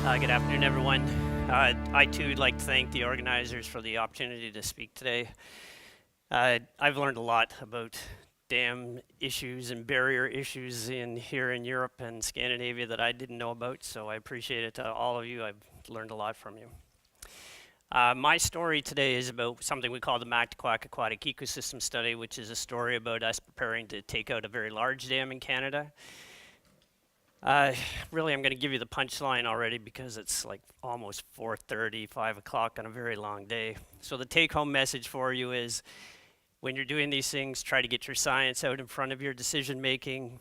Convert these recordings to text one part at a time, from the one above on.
Good afternoon, everyone. I too would like to thank the organizers for the opportunity to speak today. I've learned a lot about dam issues and barrier issues here in Europe and Scandinavia that I didn't know about, so I appreciate it to all of you. I've learned a lot from you. My story today is about something we call the Mactaquac Aquatic Ecosystem Study, which is a story about us preparing to take out a very large dam in Canada. Really, I'm going to give you the punchline already because it's like almost 4:30, 5 o'clock on a very long day. So the take-home message for you is when you're doing these things, try to get your science out in front of your decision making.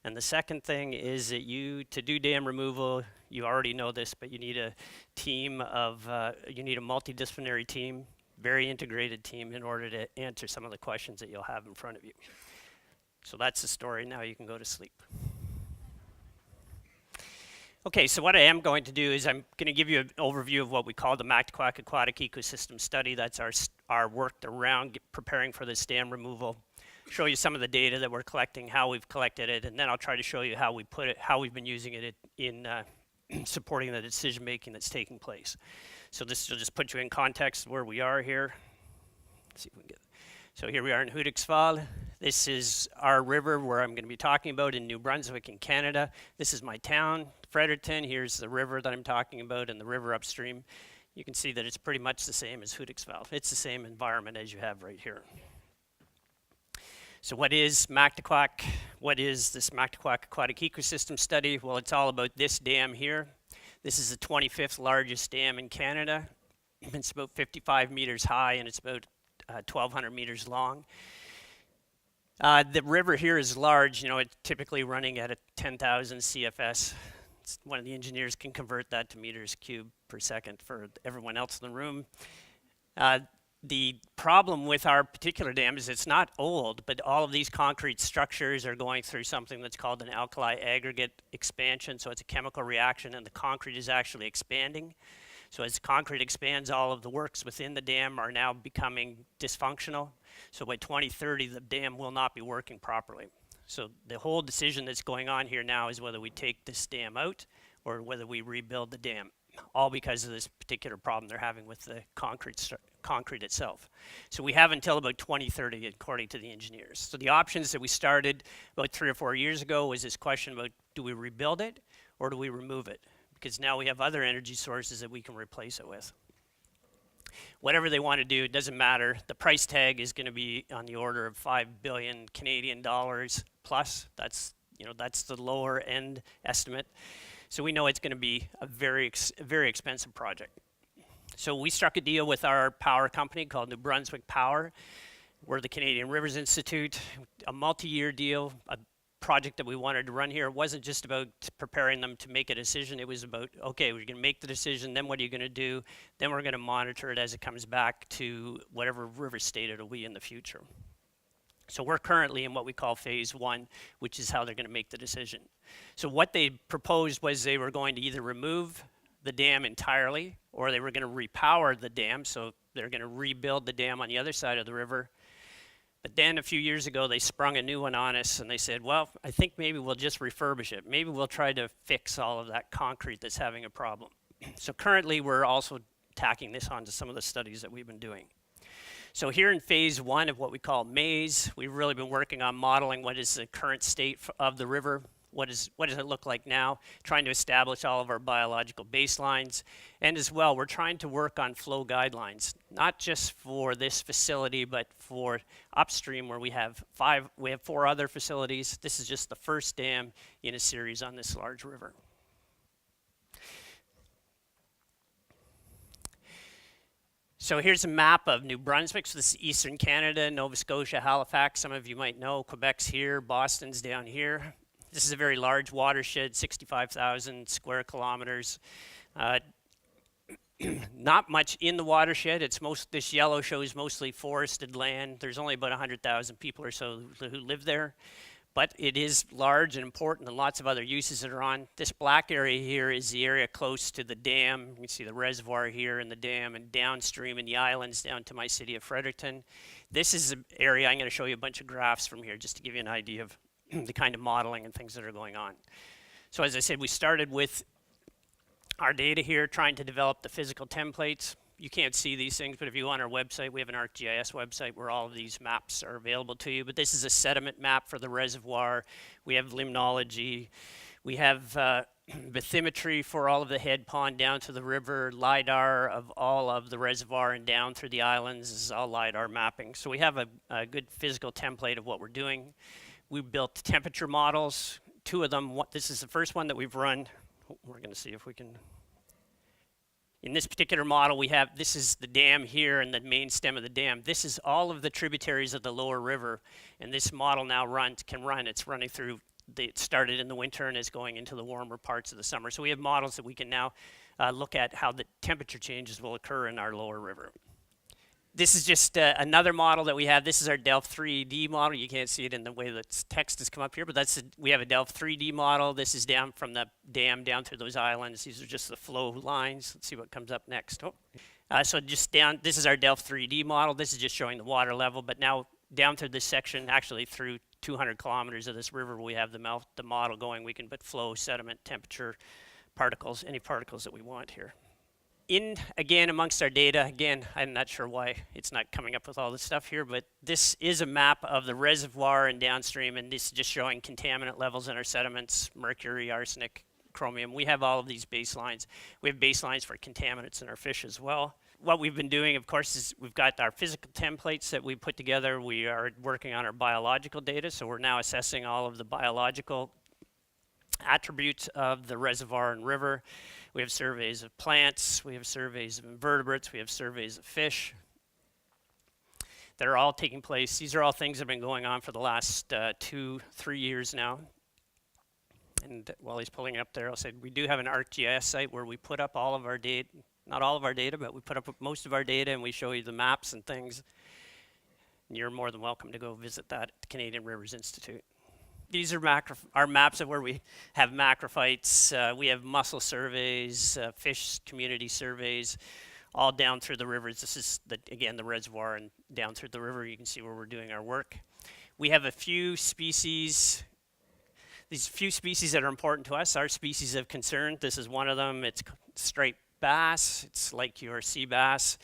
And the second thing is that to do dam removal, you already know this, but you need a team of, you need a multidisciplinary team, very integrated team in order to answer some of the questions that you'll have in front of you. So that's the story. Now you can go to sleep. Okay, so what I am going to do is I'm going to give you an overview of what we call the Mactaquac Aquatic Ecosystem Study. That's our work around preparing for this dam removal. Show you some of the data that we're collecting, how we've collected it, and then I'll try to show you how we've been using it in supporting the decision making that's taking place. So this will just put you in context where we are here. Let's see if we can get. So here we are in Hudiksvall. This is our river where I'm going to be talking about in New Brunswick in Canada. This is my town, Fredericton. Here's the river that I'm talking about and the river upstream. You can see that it's pretty much the same as Hudiksvall. It's the same environment as you have right here. So what is Mactaquac? What is this Mactaquac Aquatic Ecosystem Study? Well, it's all about this dam here. This is the 25th largest dam in Canada. It's about 55 meters high and it's about 1,200 meters long. The river here is large, it's typically running at a 10,000 CFS. One of the engineers can convert that to meters cubed per second for everyone else in the room. The problem with our particular dam is it's not old, but all of these concrete structures are going through something that's called an alkali aggregate expansion. So it's a chemical reaction and the concrete is actually expanding. So as concrete expands, all of the works within the dam are now becoming dysfunctional. So by 2030, the dam will not be working properly. So the whole decision that's going on here now is whether we take this dam out or whether we rebuild the dam, all because of this particular problem they're having with the concrete itself. So we have until about 2030, according to the engineers. So the options that we started about 3 or 4 years ago was this question about, do we rebuild it or do we remove it? Because now we have other energy sources that we can replace it with. Whatever they want to do, it doesn't matter. The price tag is going to be on the order of 5 billion Canadian dollars plus. That's the lower end estimate. So we know it's going to be a very expensive project. So we struck a deal with our power company called New Brunswick Power. We're the Canadian Rivers Institute, a multi-year deal, a project that we wanted to run here. It wasn't just about preparing them to make a decision. It was about, okay, we're going to make the decision, then what are you going to do? Then we're going to monitor it as it comes back to whatever river state it'll be in the future. So we're currently in what we call phase 1, which is how they're going to make the decision. So what they proposed was they were going to either remove the dam entirely or they were going to repower the dam. So they're going to rebuild the dam on the other side of the river. But then a few years ago, they sprung a new one on us and they said, well, I think maybe we'll just refurbish it. Maybe we'll try to fix all of that concrete that's having a problem. So currently, we're also tacking this onto some of the studies that we've been doing. So here in phase 1 of what we call MAZE, we've really been working on modeling what is the current state of the river. What does it look like now? Trying to establish all of our biological baselines. And as well, we're trying to work on flow guidelines, not just for this facility, but for upstream where we have 4 other facilities. This is just the first dam in a series on this large river. So here's a map of New Brunswick. So this is eastern Canada, Nova Scotia, Halifax. Some of you might know Quebec's here, Boston's down here. This is a very large watershed, 65,000 square kilometers. Not much in the watershed. This yellow shows mostly forested land. There's only about 100,000 people or so who live there. But it is large and important and lots of other uses that are on. This black area here is the area close to the dam. You can see the reservoir here and the dam and downstream in the islands down to my city of Fredericton. This is the area, I'm going to show you a bunch of graphs from here just to give you an idea of the kind of modeling and things that are going on. So as I said, we started with our data here, trying to develop the physical templates. You can't see these things, but if you go on our website, we have an ArcGIS website where all of these maps are available to you. But this is a sediment map for the reservoir. We have limnology. We have bathymetry for all of the head pond down to the river, LiDAR of all of the reservoir and down through the islands. This is all LiDAR mapping. So we have a good physical template of what we're doing. We built temperature models, 2 of them. This is the first one that we've run. We're going to see if we can. In this particular model, we have, this is the dam here and the main stem of the dam. This is all of the tributaries of the lower river, and this model now can run. It's running through, it started in the winter and is going into the warmer parts of the summer. So we have models that we can now look at how the temperature changes will occur in our lower river. This is just another model that we have. This is our Delft 3D model. You can't see it in the way that text has come up here, but we have a Delft 3D model. This is down from the dam down through those islands. These are just the flow lines. Let's see what comes up next. So just down, this is our Delft 3D model. This is just showing the water level, but now down through this section, actually through 200 kilometers of this river, we have the model going. We can put flow, sediment, temperature, particles, any particles that we want here. Again, amongst our data, again, I'm not sure why it's not coming up with all this stuff here, but this is a map of the reservoir and downstream, and this is just showing contaminant levels in our sediments, mercury, arsenic, chromium. We have all of these baselines. We have baselines for contaminants in our fish as well. What we've been doing, of course, is we've got our physical templates that we put together. We are working on our biological data, so we're now assessing all of the biological attributes of the reservoir and river. We have surveys of plants, we have surveys of invertebrates, we have surveys of fish that are all taking place. These are all things that have been going on for the last 2-3 years now. And while he's pulling it up there, I'll say we do have an ArcGIS site where we put up all of our data, not all of our data, but we put up most of our data and we show you the maps and things. And you're more than welcome to go visit that at the Canadian Rivers Institute. These are our maps of where we have macrophytes. We have mussel surveys, fish community surveys, all down through the rivers. This is, again, the reservoir and down through the river. You can see where we're doing our work. We have a few species. These few species that are important to us are species of concern. This is one of them. It's striped bass. It's like your sea bass.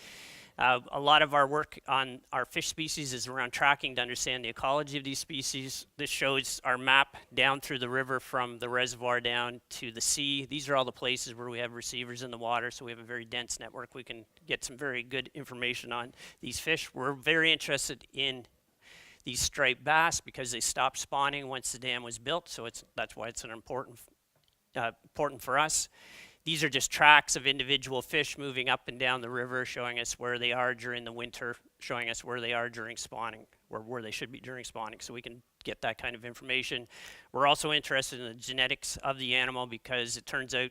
A lot of our work on our fish species is around tracking to understand the ecology of these species. This shows our map down through the river from the reservoir down to the sea. These are all the places where we have receivers in the water, so we have a very dense network. We can get some very good information on these fish. We're very interested in these striped bass because they stopped spawning once the dam was built, so that's why it's an important for us. These are just tracks of individual fish moving up and down the river, showing us where they are during the winter, showing us where they are during spawning, or where they should be during spawning, so we can get that kind of information. We're also interested in the genetics of the animal because it turns out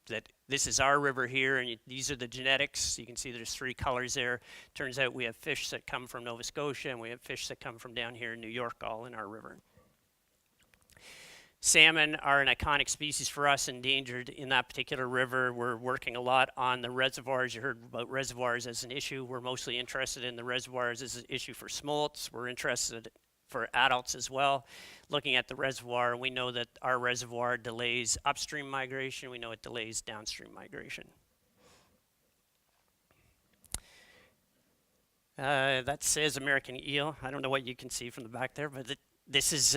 that this is our river here, and these are the genetics. You can see there's 3 colors there. Turns out we have fish that come from Nova Scotia, and we have fish that come from down here in New York, all in our river. Salmon are an iconic species for us, endangered in that particular river. We're working a lot on the reservoirs. You heard about reservoirs as an issue. We're mostly interested in the reservoirs as an issue for smolts. We're interested for adults as well. Looking at the reservoir, we know that our reservoir delays upstream migration. We know it delays downstream migration. That says American eel. I don't know what you can see from the back there, but this is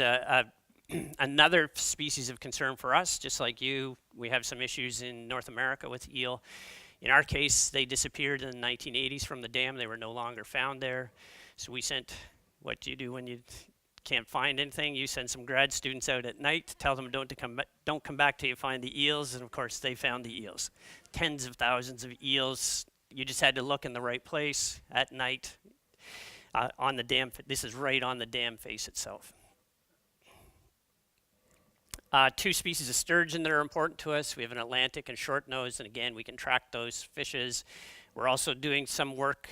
another species of concern for us. Just like you, we have some issues in North America with eel. In our case, they disappeared in the 1980s from the dam. They were no longer found there. So we sent, what do you do when you can't find anything? You send some grad students out at night to tell them don't come back till you find the eels. And of course, they found the eels. Tens of thousands of eels. You just had to look in the right place at night on the dam. This is right on the dam face itself. 2 species of sturgeon that are important to us. We have an Atlantic and short nose, and again, we can track those fishes. We're also doing some work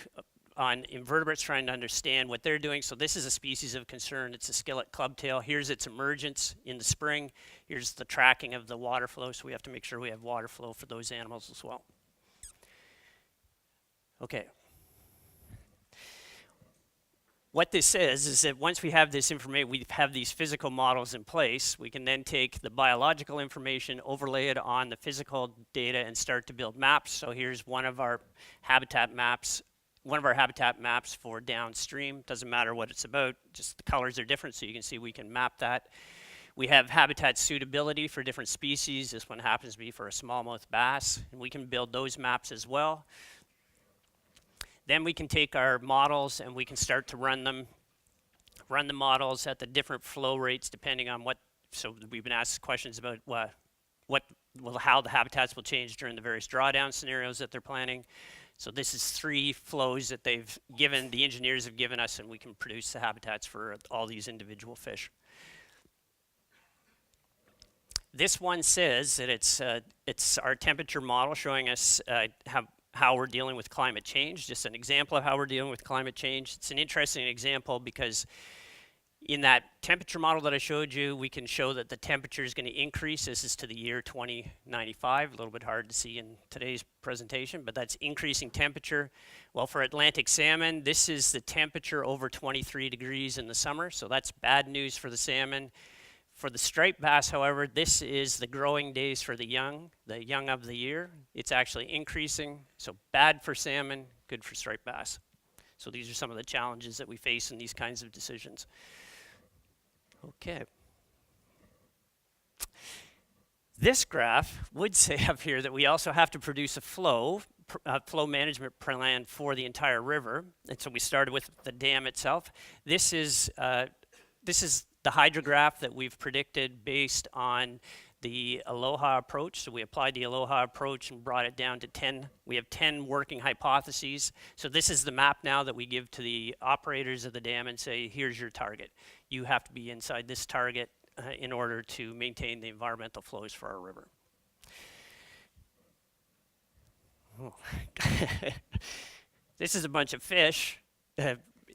on invertebrates, trying to understand what they're doing. So this is a species of concern. It's a skillet clubtail. Here's its emergence in the spring. Here's the tracking of the water flow, so we have to make sure we have water flow for those animals as well. Okay. What this says is that once we have this information, we have these physical models in place, we can then take the biological information, overlay it on the physical data, and start to build maps. So here's one of our habitat maps. One of our habitat maps for downstream. Doesn't matter what it's about, just the colors are different, so you can see we can map that. We have habitat suitability for different species. This one happens to be for a smallmouth bass, and we can build those maps as well. Then we can take our models and we can start to run the models at the different flow rates depending on what, so we've been asked questions about how the habitats will change during the various drawdown scenarios that they're planning. So this is 3 flows that the engineers have given us, and we can produce the habitats for all these individual fish. This one says that it's our temperature model showing us how we're dealing with climate change, just an example of how we're dealing with climate change. It's an interesting example because in that temperature model that I showed you, we can show that the temperature is going to increase. This is to the year 2095, a little bit hard to see in today's presentation, but that's increasing temperature. Well, for Atlantic salmon, this is the temperature over 23 degrees in the summer, so that's bad news for the salmon. For the striped bass, however, this is the growing days for the young of the year. It's actually increasing, so bad for salmon, good for striped bass. So these are some of the challenges that we face in these kinds of decisions. Okay. This graph would say up here that we also have to produce a flow management plan for the entire river. And so we started with the dam itself. This is the hydrograph that we've predicted based on the Aloha approach. So we applied the Aloha approach and brought it down to 10. We have 10 working hypotheses. So this is the map now that we give to the operators of the dam and say, here's your target. You have to be inside this target in order to maintain the environmental flows for our river. Oh. This is a bunch of fish.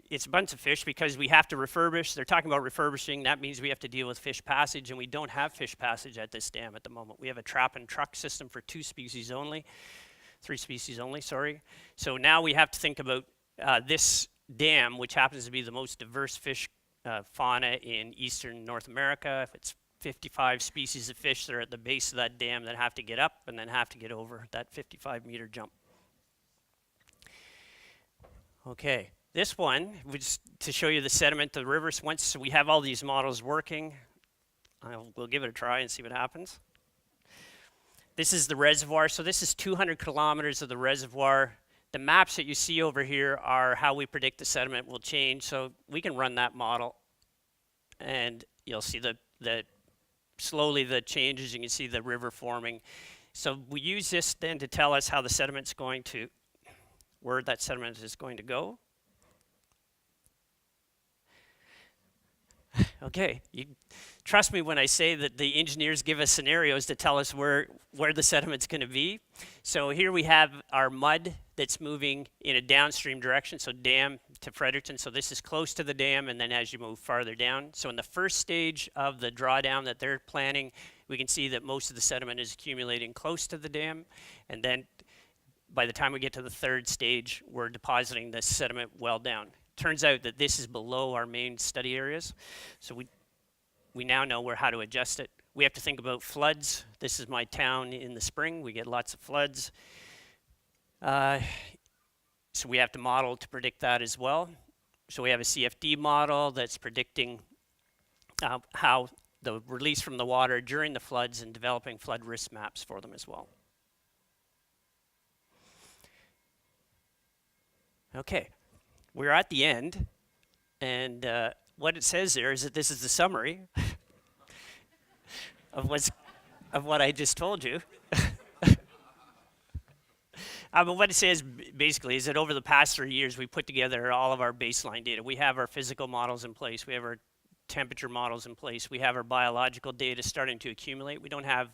It's a bunch of fish because we have to refurbish. They're talking about refurbishing. That means we have to deal with fish passage, and we don't have fish passage at this dam at the moment. We have a trap and truck system for 3 species only, sorry. So now we have to think about this dam, which happens to be the most diverse fish fauna in eastern North America. If it's 55 species of fish that are at the base of that dam that have to get up and then have to get over that 55-meter jump. Okay. This one, just to show you the sediment of the rivers. Once we have all these models working, we'll give it a try and see what happens. This is the reservoir. So this is 200 kilometers of the reservoir. The maps that you see over here are how we predict the sediment will change. So we can run that model, and you'll see slowly the changes. You can see the river forming. So we use this then to tell us how the sediment's going to, where that sediment is going to go. Okay, you trust me when I say that the engineers give us scenarios to tell us where the sediment's going to be. So here we have our mud that's moving in a downstream direction, so dam to Fredericton. So this is close to the dam, and then as you move farther down. So in the first stage of the drawdown that they're planning, we can see that most of the sediment is accumulating close to the dam, and then by the time we get to the third stage, we're depositing the sediment well down. Turns out that this is below our main study areas, so we now know how to adjust it. We have to think about floods. This is my town in the spring. We get lots of floods. So we have to model to predict that as well. So we have a CFD model that's predicting how the release from the water during the floods and developing flood risk maps for them as well. Okay. We're at the end, and what it says there is that this is the summary of what I just told you. But what it says basically is that over the past 3 years, we put together all of our baseline data. We have our physical models in place. We have our temperature models in place. We have our biological data starting to accumulate. We don't have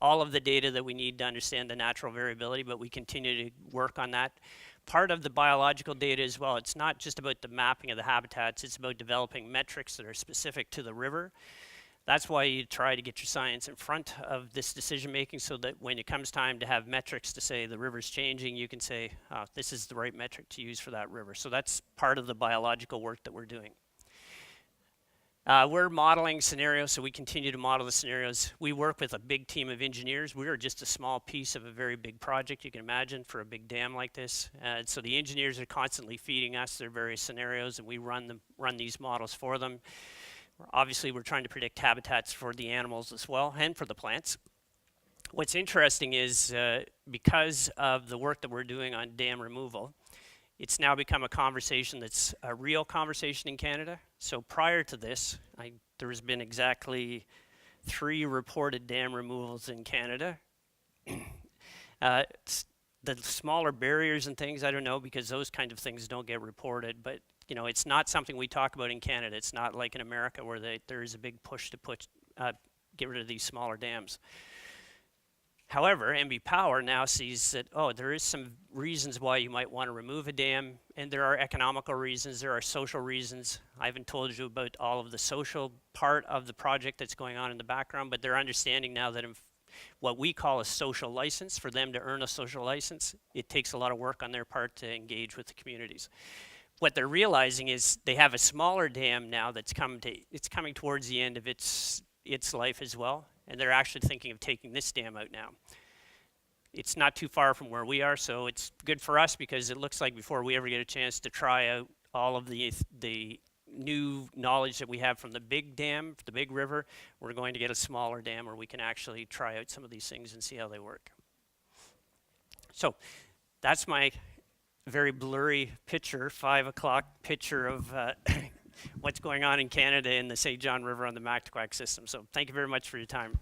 all of the data that we need to understand the natural variability, but we continue to work on that. Part of the biological data as well, it's not just about the mapping of the habitats, it's about developing metrics that are specific to the river. That's why you try to get your science in front of this decision making, so that when it comes time to have metrics to say the river's changing, you can say, oh, this is the right metric to use for that river. So that's part of the biological work that we're doing. We're modeling scenarios, so we continue to model the scenarios. We work with a big team of engineers. We are just a small piece of a very big project, you can imagine, for a big dam like this. So the engineers are constantly feeding us their various scenarios, and we run these models for them. Obviously, we're trying to predict habitats for the animals as well, and for the plants. What's interesting is because of the work that we're doing on dam removal, it's now become a conversation that's a real conversation in Canada. So prior to this, there has been exactly 3 reported dam removals in Canada. The smaller barriers and things, I don't know, because those kind of things don't get reported, but you know, it's not something we talk about in Canada. It's not like in America where there is a big push to get rid of these smaller dams. However, MB Power now sees that, oh, there is some reasons why you might want to remove a dam, and there are economical reasons, there are social reasons. I haven't told you about all of the social part of the project that's going on in the background, but they're understanding now that what we call a social license, for them to earn a social license, it takes a lot of work on their part to engage with the communities. What they're realizing is they have a smaller dam now that's coming towards the end of its life as well, and they're actually thinking of taking this dam out now. It's not too far from where we are, so it's good for us because it looks like before we ever get a chance to try out all of the new knowledge that we have from the big dam, the big river, we're going to get a smaller dam where we can actually try out some of these things and see how they work. So that's my very blurry picture, 5 o'clock picture of what's going on in Canada in the St. John River on the Mactaquac system. So thank you very much for your time.